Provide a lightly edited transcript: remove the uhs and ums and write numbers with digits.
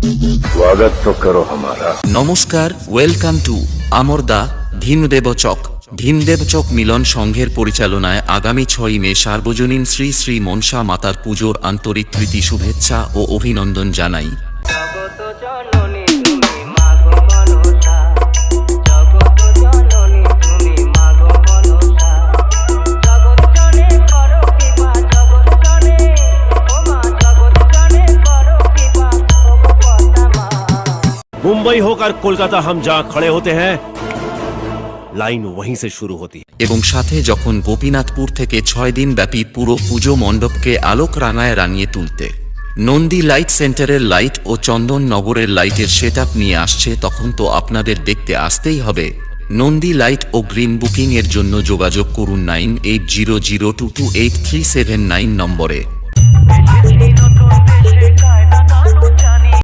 स्वागत तो करो हमारा। নমস্কার, ওয়েলকাম টু আমরদা ভীমদেবচক। ভীমদেবচক মিলন সংঘের পরিচালনায় আগামী 6 মে সার্বজনীন শ্রী শ্রী মনসা মাতার পুজোর আন্তরিক প্রীতি শুভেচ্ছা ও অভিনন্দন জানাই। জগত জননী তুমি মা গো মনসা, জগত জননী তুমি মা গো মনসা, জগৎ জনে করো কৃপা, জগৎ জনে ও মা, জগৎ জনে করো কৃপা, ও গো পদ্মা মা। मुंबई होकर कोलकाता हम जहाँ खड़े होते हैं, लाइन वहीं से शुरू होती है। এবং সাথে যখন গোপীনাথপুর থেকে 6 দিন ব্যাপী পুরো পুজো মণ্ডপকে আলোক রাঙায় রাঙিয়ে তুলতে নন্দী লাইট সেন্টারের লাইট ও চন্দন নগরের লাইটের সেটআপ নিয়ে আসছে, তখন তো আপনাদের দেখতে আসতেই হবে। নন্দী লাইট ও গ্রিন বুকিং এর জন্য যোগাযোগ করুন 9800228379 নম্বরে। নতুন